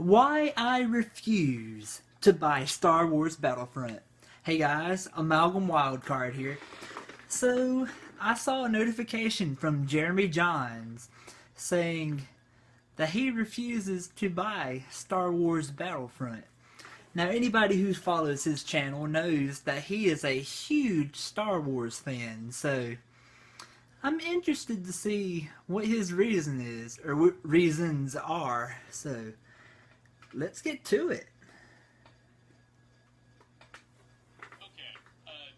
Why I refuse to buy Star Wars Battlefront. Hey guys, Amalgam Wildcard here. So, I saw a notification from Jeremy Johns saying that he refuses to buy Star Wars Battlefront. Now, anybody who follows his channel knows that he is a huge Star Wars fan, so I'm interested to see what his reason is, or what reasons are. So, let's get to it. Okay,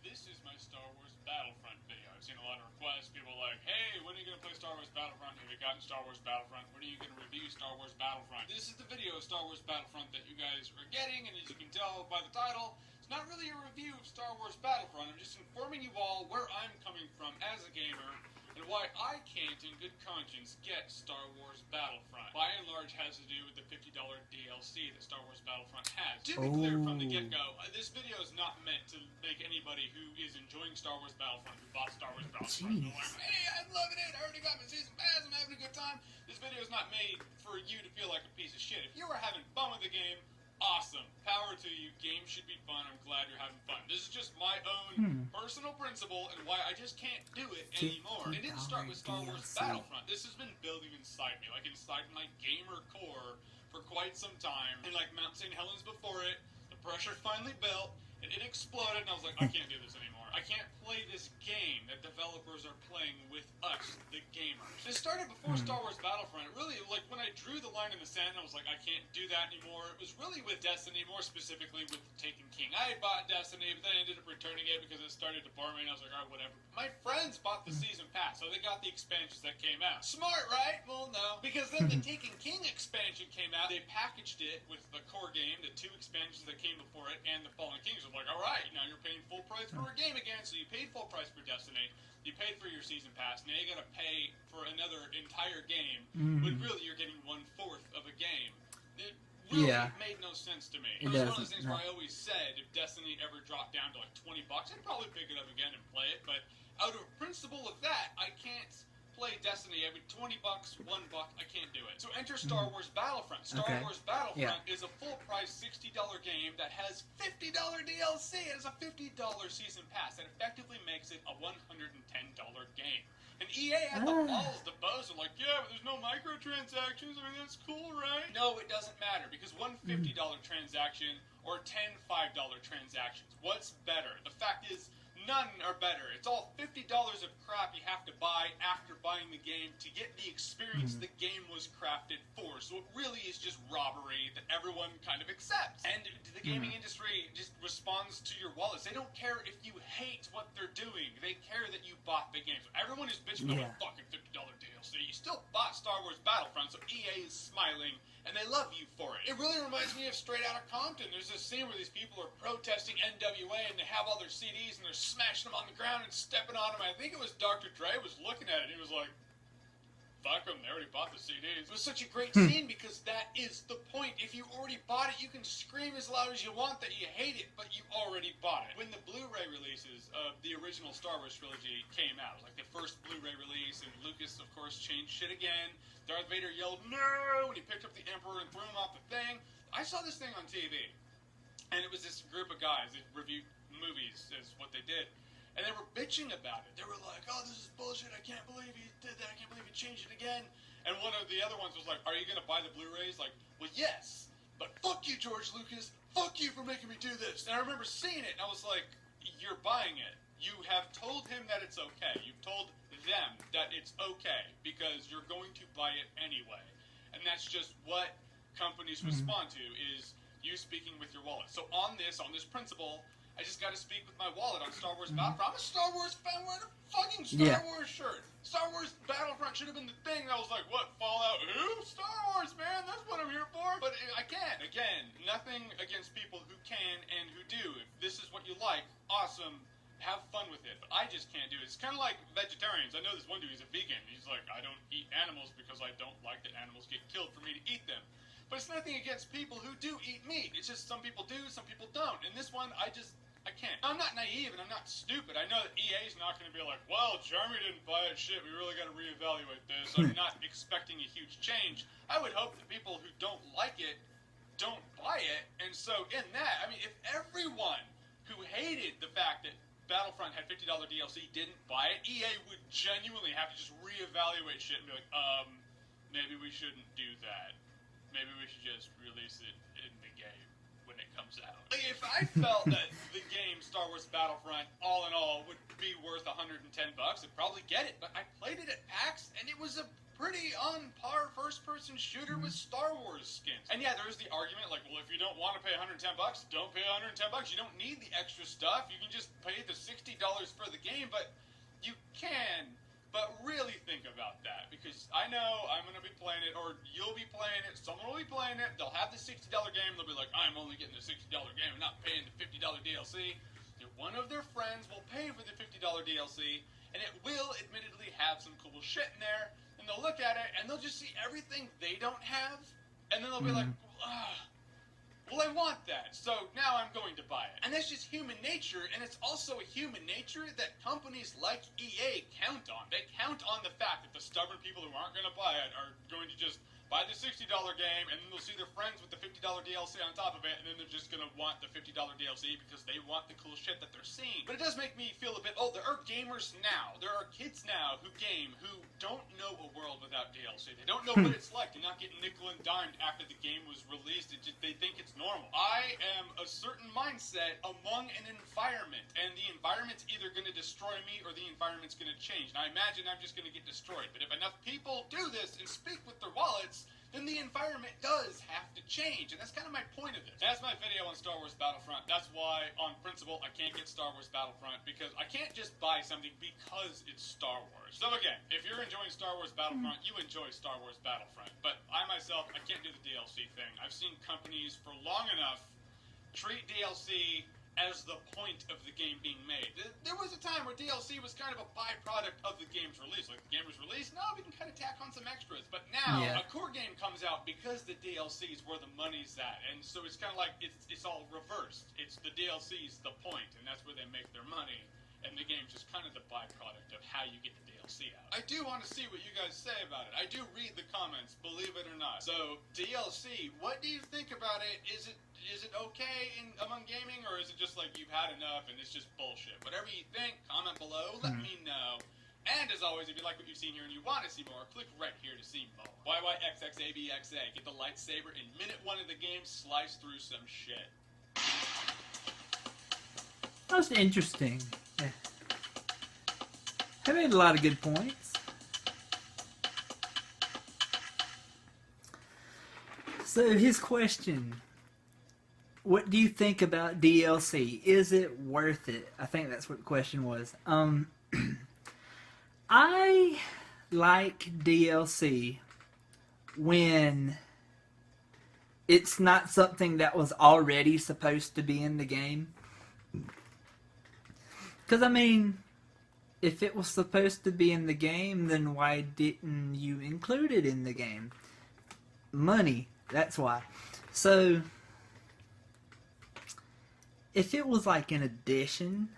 this is my Star Wars Battlefront video. I've seen a lot of requests. People are like, hey, when are you going to play Star Wars Battlefront? Have you gotten Star Wars Battlefront? When are you going to review Star Wars Battlefront? This is the video of Star Wars Battlefront that you guys are getting, and as you can tell by the title, it's not really a review of Star Wars Battlefront. I'm just informing you all where I'm coming from as a gamer, and why I can't, in good conscience, get Star Wars Battlefront. By and large, has to do with the $50 DLC that Star Wars Battlefront has. To be clear from the get-go, this video is not meant to make anybody who is enjoying Star Wars Battlefront, who bought Star Wars Battlefront, go like, hey, I'm loving it, I already got my season pass, I'm having a good time. This video is not made for you to feel like a piece of shit. If you are having fun with the game, awesome. Power to you. Games should be fun. I'm glad you're having fun. This is just my own personal principle and why I just can't do it anymore. It didn't start with Star Wars Battlefront. This has been building inside me, like inside my gamer core for quite some time. And like Mount St. Helens before it, the pressure finally built, and it exploded, and I was like, I can't do this anymore. I can't play this game that developers are playing with us, the gamers. This started before Star Wars Battlefront. It really, like, when I drew the line in the sand, I was like, I can't do that anymore. It was really with Destiny, more specifically with Taken King. I had bought Destiny, but then I ended up returning it because it started to bore me, and I was like, alright, whatever. My friends bought the season pass, so they got the expansions that came out. Smart, right? Well, no. Because then the Taken King expansion came out, they packaged it with the core game, the two expansions that came before it, and the Fallen Kings. I was like, alright, now you're paying full price for a game again. So you paid full price for Destiny, you paid for your season pass, now you gotta pay for another entire game, when really you're getting 1/4 of a game. It really made no sense to me. It was one of those things where I always said, if Destiny ever dropped down to like $20, I'd probably pick it up again and play it, but out of principle of that, I can't play Destiny every $20, $1, I can't do it. So enter Star Wars Battlefront. Star Wars Battlefront is a full price $60 game that has $50 DLC. It has a $50 season pass that effectively makes it a $110 game. And EA had the balls to boast and like, yeah, but there's no microtransactions. I mean, that's cool, right? No, it doesn't matter because one $50 transaction or 10 $5 transactions. What's better? The fact is, none are better. It's all $50 of crap you have to buy after buying the game to get the experience the game was crafted for. So it really is just robbery that everyone kind of accepts. And the gaming industry just responds to your wallets. They don't care if you hate what they're doing. They care that you bought the game. So everyone is bitching about fucking $50 DLC. You still bought Star Wars Battlefront, so EA is smiling. And they love you for it. It really reminds me of Straight Outta Compton. There's this scene where these people are protesting NWA and they have all their CDs and they're smashing them on the ground and stepping on them. I think it was Dr. Dre was looking at it and he was like, fuck them, they already bought the CDs. It was such a great scene because that is the point. If you already bought it, you can scream as loud as you want that you hate it, but you already bought it. When the Blu-ray releases of the original Star Wars trilogy came out, it was like the first Blu-ray release, and Lucas, of course, changed shit again. Darth Vader yelled, no, when he picked up the Emperor and threw him off the thing. I saw this thing on TV, and it was this group of guys that reviewed movies, is what they did. And they were bitching about it. They were like, oh, this is bullshit, I can't believe he did that, I can't believe he changed it again. And one of the other ones was like, are you going to buy the Blu-rays? Like, well, yes, but fuck you, George Lucas, fuck you for making me do this. And I remember seeing it, and I was like, you're buying it. You have told him that it's okay. You've told them that it's okay because you're going to buy it anyway. And that's just what companies respond to, is you speaking with your wallet. So on this principle, I just got to speak with my wallet on Star Wars Battlefront. I'm a Star Wars fan wearing a fucking Star Wars shirt. Star Wars Battlefront should have been the thing. And I was like, what, Fallout? Who? Star Wars, man. That's what I'm here for. But I can't. Again, nothing against people who can and who do. If this is what you like, awesome. Have fun with it, but I just can't do it. It's kind of like vegetarians. I know this one dude, he's a vegan. He's like, I don't eat animals because I don't like that animals get killed for me to eat them. But it's nothing against people who do eat meat. It's just some people do, some people don't. And this one, I can't. I'm not naive and I'm not stupid. I know that EA's not going to be like, well, Jeremy didn't buy it, shit, we really got to reevaluate this. I'm not expecting a huge change. I would hope that people who don't like it don't buy it. And so in that, I mean, if everyone who hated the fact that Battlefront had $50 DLC didn't buy it, EA would genuinely have to just reevaluate shit and be like, maybe we shouldn't do that. Maybe we should just release it in the game when it comes out. Like, if I felt that the game Star Wars Battlefront, all in all, would be worth $110, I'd probably get it. But I played it at PAX, and it was a pretty on par first-person shooter with Star Wars skins. And yeah, there's the argument, like, well, if you don't want to pay $110, don't pay $110. You don't need the extra stuff. You can just pay the $60 for the game, but you can. But really think about that, because I know I'm going to be playing it, or you'll be playing it, someone will be playing it, they'll have the $60 game, they'll be like, I'm only getting the $60 game, I'm not paying the $50 DLC. One of their friends will pay for the $50 DLC, and it will admittedly have some cool shit in there, and they'll look at it, and they'll just see everything they don't have, and then they'll be like, well, I want that, so now I'm going to buy it. And that's just human nature, and it's also a human nature that companies like EA count on. They count on the fact that the stubborn people who aren't going to buy it are going to just buy the $60 game, and then they'll see their friends with the $50 DLC on top of it, and then they're just going to want the $50 DLC because they want the cool shit that they're seeing. But it does make me feel a bit, there are gamers now, there are kids now who game who don't know a world without DLC. They don't know what it's like to not get nickel and dimed after the game was released. They think it's normal. I am a certain mindset among an environment, and the environment's either going to destroy me or the environment's going to change. And I imagine I'm just going to get destroyed. But if enough people do this and speak with their wallets, then the environment does have to change. And that's kind of my point of this. That's my video on Star Wars Battlefront. That's why, on principle, I can't get Star Wars Battlefront, because I can't just buy something because it's Star Wars. So again, if you're enjoying Star Wars Battlefront, you enjoy Star Wars Battlefront. But I myself, I can't do the DLC thing. I've seen companies for long enough treat DLC as the point of the game being made. There was a time where DLC was kind of a byproduct of the game's release. Like, the game was released, we can kind of tack on some extras. But now, a core game comes out because the DLC is where the money's at. And so it's kind of like, it's all reversed. It's the DLC's the point, and that's where they make their money. And the game's just kind of the byproduct of how you get the DLC out. I do want to see what you guys say about it. I do read the comments, believe it or not. So, DLC, what do you think about it? Is it okay among gaming, or is it just like you've had enough and it's just bullshit? Whatever you think, comment below, let me know. And as always, if you like what you've seen here and you want to see more, click right here to see more. YYXXABXA, get the lightsaber in minute 1 of the game, slice through some shit. That was interesting. I made a lot of good points. So his question, what do you think about DLC? Is it worth it? I think that's what the question was. I like DLC when it's not something that was already supposed to be in the game. Because, I mean, if it was supposed to be in the game, then why didn't you include it in the game? Money, that's why. So, if it was like an addition,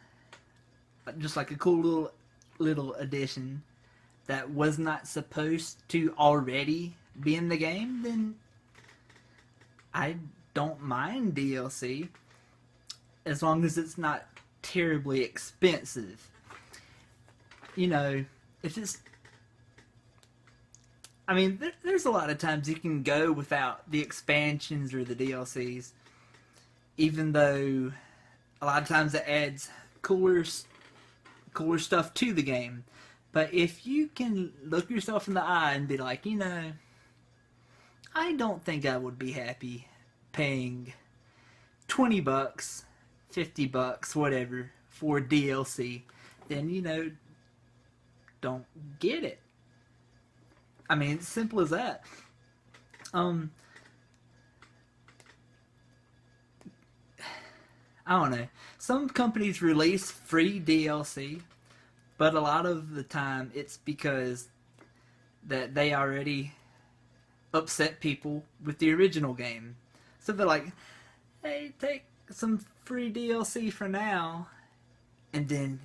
just like a cool little addition that was not supposed to already be in the game, then I don't mind DLC as long as it's not terribly expensive. You know, if it's, I mean, there's a lot of times you can go without the expansions or the DLCs, even though a lot of times it adds cooler stuff to the game. But if you can look yourself in the eye and be like, you know, I don't think I would be happy paying $20, $50, whatever, for DLC, then, you know, don't get it. I mean, it's simple as that. I don't know. Some companies release free DLC, but a lot of the time it's because that they already upset people with the original game. So they're like, hey, take some free DLC for now, and then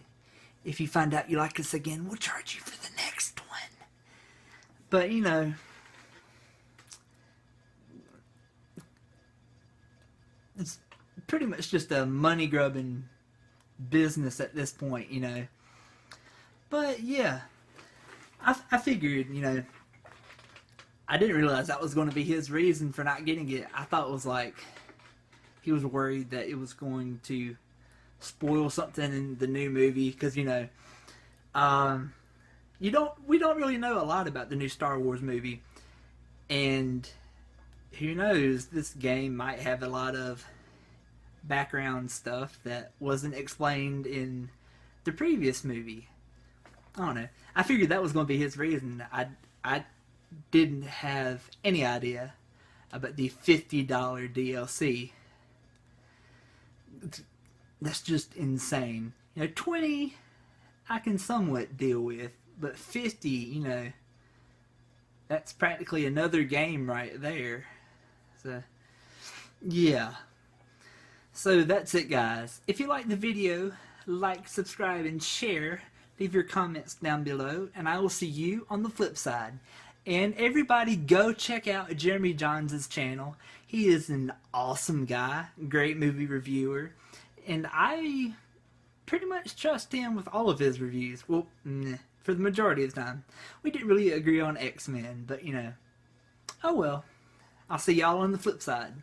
if you find out you like us again, we'll charge you for the next one. But, you know, pretty much just a money grubbing business at this point, you know. But yeah, I figured, you know, I didn't realize that was going to be his reason for not getting it. I thought it was like he was worried that it was going to spoil something in the new movie, because, you know, we don't really know a lot about the new Star Wars movie, and who knows, this game might have a lot of background stuff that wasn't explained in the previous movie. I don't know. I figured that was going to be his reason. I didn't have any idea about the $50 DLC. That's just insane. You know, 20 I can somewhat deal with, but 50, you know, that's practically another game right there. So, yeah. So that's it, guys. If you like the video, like, subscribe, and share. Leave your comments down below, and I will see you on the flip side. And everybody go check out Jeremy Johns' channel. He is an awesome guy, great movie reviewer, and I pretty much trust him with all of his reviews. Well, for the majority of the time. We didn't really agree on X-Men, but you know, oh well. I'll see y'all on the flip side.